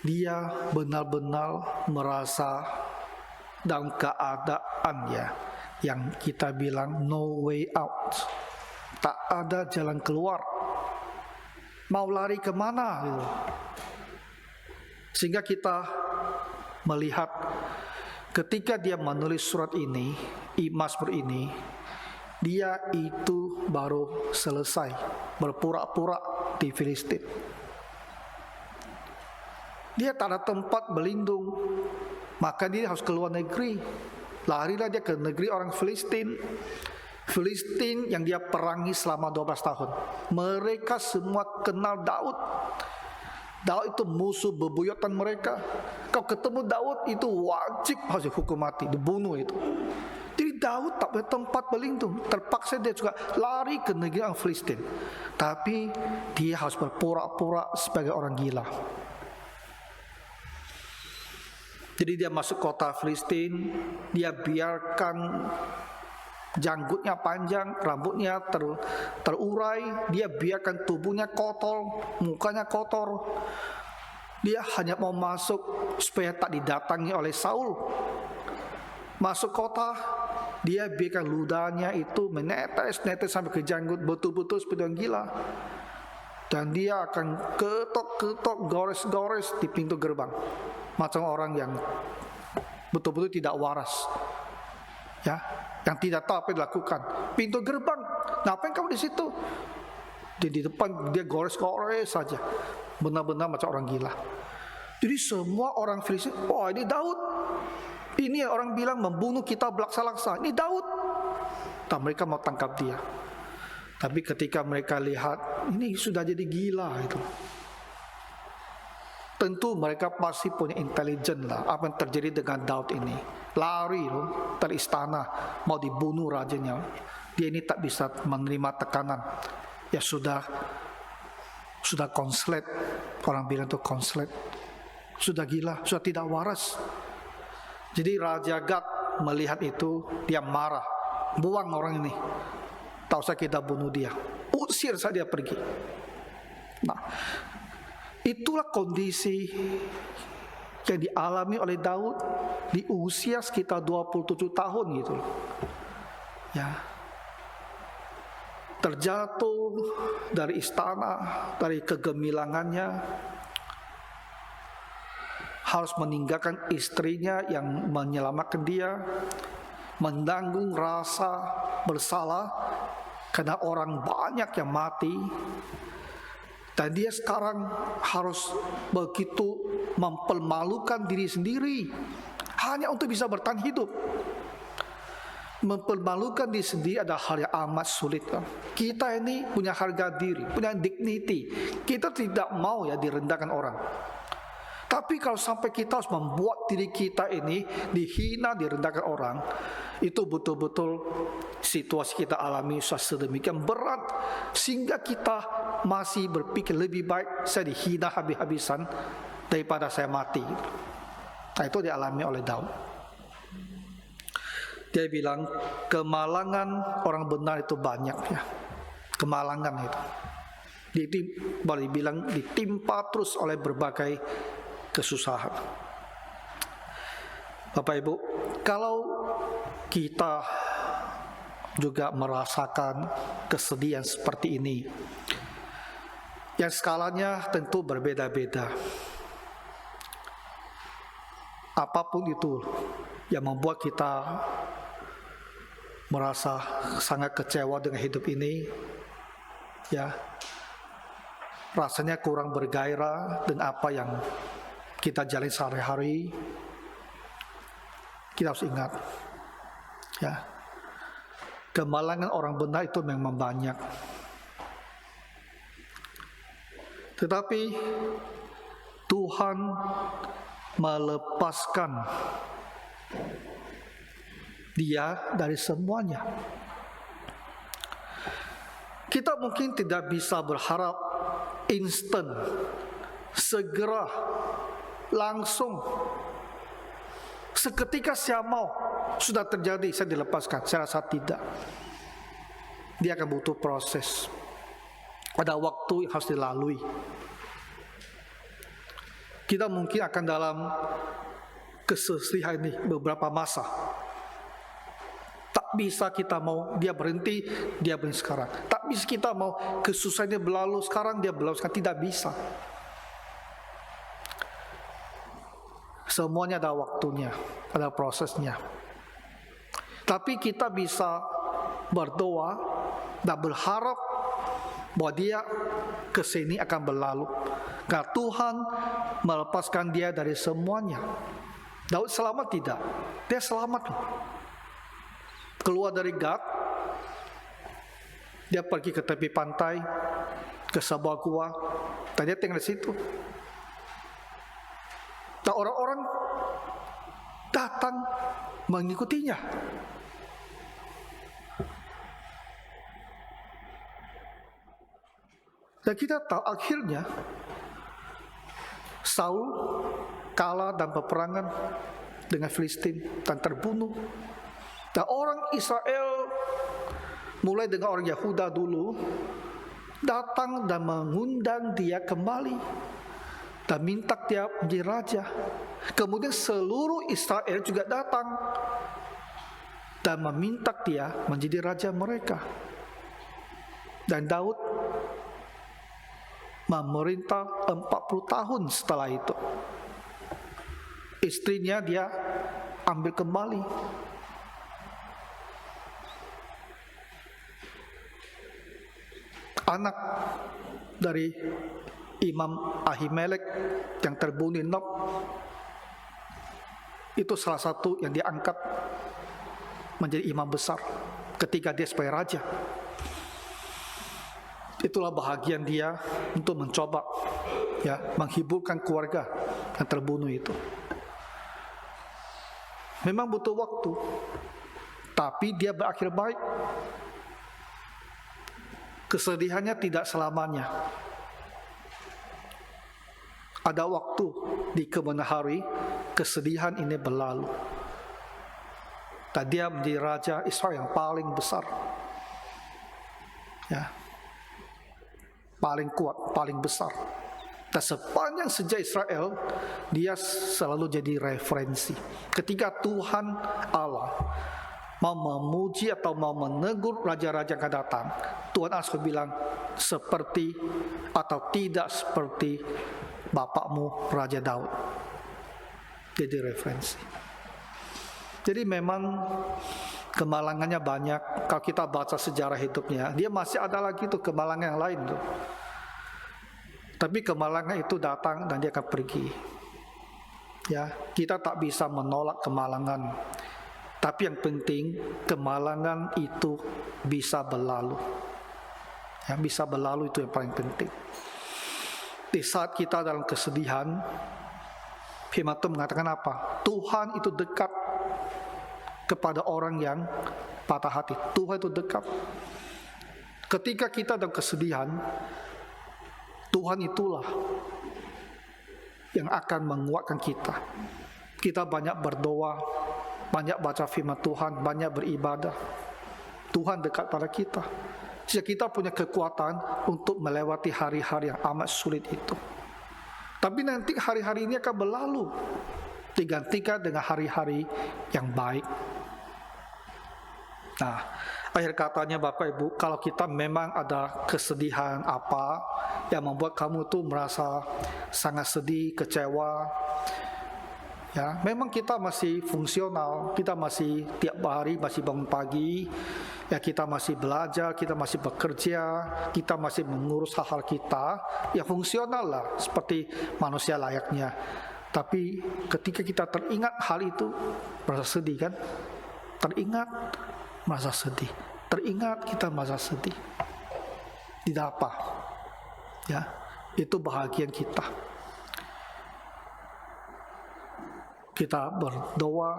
S1: Dia benar-benar merasa dalam keadaan, ya, yang kita bilang no way out, tak ada jalan keluar, mau lari kemana gitu. Sehingga kita melihat ketika dia menulis surat ini, Mazmur ini, dia itu baru selesai berpura-pura di Filistin. Dia tak ada tempat berlindung, maka dia harus keluar negeri. Larilah dia ke negeri orang Filistin. Filistin yang dia perangi selama 12 tahun. Mereka semua kenal Daud. Daud itu musuh bebuyutan mereka. Kalau ketemu Daud itu wajib harus dihukum mati, dibunuh itu. Jadi Daud tak punya tempat berlindung. Terpaksa dia juga lari ke negeri orang Filistin. Tapi dia harus berpura-pura sebagai orang gila. Jadi dia masuk kota Filistin, dia biarkan janggutnya panjang, rambutnya terurai, dia biarkan tubuhnya kotor, mukanya kotor. Dia hanya mau masuk supaya tak didatangi oleh Saul. Masuk kota, dia biarkan ludahnya itu menetes sampai ke janggut, betul-betul seperti orang gila. Dan dia akan ketok-ketok, gores-gores di pintu gerbang, macam orang yang betul-betul tidak waras, ya, yang tidak tahu apa yang dilakukan. Pintu gerbang, ngapain kamu di situ? Di depan dia gores-gores saja, benar-benar macam orang gila. Jadi semua orang Filistin, oh ini Daud, ini orang bilang membunuh kita belaksa-laksa, ini Daud. Dan mereka mau tangkap dia. Tapi ketika mereka lihat ini sudah jadi gila itu, tentu mereka pasti punya intelijen lah apa yang terjadi dengan Daud ini. Lari loh dari istana, mau dibunuh rajanya. Dia ini tak bisa menerima tekanan. Ya sudah konslet, orang bilang itu konslet, sudah gila, sudah tidak waras. Jadi Raja Gad melihat itu, dia marah, buang orang ini, tak usah kita bunuh dia, usir saja pergi. Nah, itulah kondisi yang dialami oleh Daud di usia sekitar 27 tahun gitu. Ya, terjatuh dari istana, dari kegemilangannya, harus meninggalkan istrinya yang menyelamatkan dia, menanggung rasa bersalah karena orang banyak yang mati, dan dia sekarang harus begitu mempermalukan diri sendiri hanya untuk bisa bertahan hidup. Mempermalukan diri sendiri adalah hal yang amat sulit kan? Kita ini punya harga diri, punya dignity. Kita tidak mau ya direndahkan orang. Tapi kalau sampai kita harus membuat diri kita ini dihina, direndahkan orang, itu betul-betul situasi kita alami sedemikian berat sehingga kita masih berpikir lebih baik saya dihina habis-habisan daripada saya mati. Nah, itu dialami oleh Daud. Dia bilang kemalangan orang benar itu banyak ya. Kemalangan itu. Dia boleh bilang ditimpa terus oleh berbagai kesusahan. Bapak Ibu, kalau kita juga merasakan kesedihan seperti ini, yang skalanya tentu berbeda-beda. Apapun itu yang membuat kita merasa sangat kecewa dengan hidup ini, ya, rasanya kurang bergairah dengan apa yang kita jalani sehari-hari, kita harus ingat, ya, kemalangan orang benar itu memang banyak. Tetapi Tuhan melepaskan dia dari semuanya. Kita mungkin tidak bisa berharap instan, segera, langsung, seketika saya mau sudah terjadi saya dilepaskan. Saya rasa tidak. Dia akan butuh proses. Ada waktu yang harus dilalui. Kita mungkin akan dalam kesedihan ini beberapa masa. Tak bisa kita mau dia berhenti sekarang. Tak bisa kita mau kesusahannya berlalu sekarang, dia berlalu sekarang. Tidak bisa. Semuanya ada waktunya, ada prosesnya. Tapi kita bisa berdoa dan berharap bahwa dia kesini akan berlalu. Karena Tuhan melepaskan dia dari semuanya. Daud selamat tidak? Dia selamat. Keluar dari Gad, dia pergi ke tepi pantai, ke sebuah gua, dan dia tinggal di situ. Dan orang-orang datang mengikutinya. Dan kita tahu akhirnya Saul kalah dalam peperangan dengan Filistin dan terbunuh. Dan orang Israel, mulai dengan orang Yahuda dulu, datang dan mengundang dia kembali. dan minta dia menjadi raja. Kemudian seluruh Israel juga datang dan meminta dia menjadi raja mereka. Dan Daud memerintah 40 tahun setelah itu. Istrinya dia ambil kembali. Anak dari Imam Ahimelek yang terbunuh Nob, itu salah satu yang diangkat menjadi imam besar ketika dia sebagai raja. Itulah bahagian dia untuk mencoba menghiburkan keluarga yang terbunuh itu. Memang butuh waktu, tapi dia berakhir baik. Kesedihannya tidak selamanya. Ada waktu di kemudian hari kesedihan ini berlalu. Dan dia menjadi raja Israel yang paling besar. Paling kuat, paling besar. Dan sepanjang sejarah Israel, dia selalu jadi referensi. Ketika Tuhan Allah mau memuji atau mau menegur raja-raja yang akan datang, Tuhan Allah bilang seperti atau tidak seperti bapakmu Raja Daud. Jadi referensi. Jadi memang kemalangannya banyak. Kalau kita baca sejarah hidupnya, dia masih ada lagi tuh kemalangan yang lain tuh. Tapi kemalangan itu datang dan dia akan pergi. Kita tak bisa menolak kemalangan. Tapi yang penting kemalangan itu bisa berlalu. Bisa berlalu itu yang paling penting. Di saat kita dalam kesedihan, firman Tuhan mengatakan apa? Tuhan itu dekat kepada orang yang patah hati. Tuhan itu dekat. Ketika kita dalam kesedihan, Tuhan itulah yang akan menguatkan kita. Kita banyak berdoa, banyak baca firman Tuhan, banyak beribadah. Tuhan dekat pada kita. Sehingga kita punya kekuatan untuk melewati hari-hari yang amat sulit itu. Tapi nanti hari-hari ini akan berlalu, digantikan dengan hari-hari yang baik. Nah, akhir katanya Bapak Ibu, kalau kita memang ada kesedihan apa yang membuat kamu tuh merasa sangat sedih, kecewa, memang kita masih fungsional, kita masih tiap hari masih bangun pagi, kita masih belajar, kita masih bekerja, kita masih mengurus hal-hal kita yang fungsional lah, seperti manusia layaknya. Tapi ketika kita teringat hal itu, merasa sedih kan? Teringat, merasa sedih. Teringat, kita merasa sedih. Tidak apa. Itu bahagian kita. Kita berdoa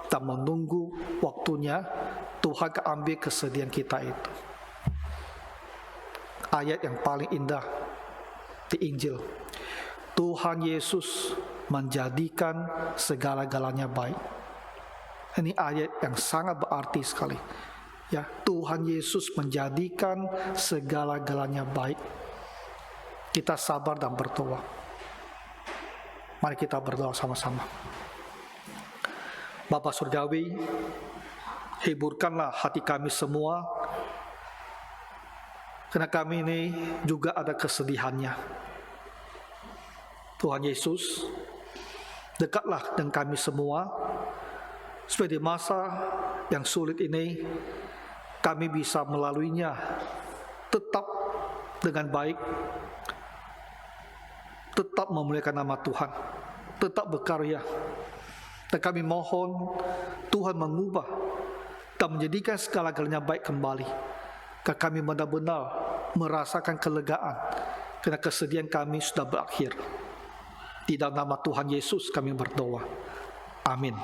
S1: dan menunggu waktunya Tuhan akan ambil kesedihan kita itu. Ayat yang paling indah di Injil. Tuhan Yesus menjadikan segala-galanya baik. Ini ayat yang sangat berarti sekali. Tuhan Yesus menjadikan segala-galanya baik. Kita sabar dan berdoa. Mari kita berdoa sama-sama. Bapa Surgawi, hiburkanlah hati kami semua, karena kami ini juga ada kesedihannya. Tuhan Yesus, dekatlah dengan kami semua, supaya di masa yang sulit ini, kami bisa melaluinya tetap dengan baik, tetap memuliakan nama Tuhan, tetap berkarya. Dan kami mohon Tuhan mengubah dan menjadikan segala-galanya baik kembali. Karena kami benar-benar merasakan kelegaan, karena kesedihan kami sudah berakhir. Di dalam nama Tuhan Yesus kami berdoa. Amin.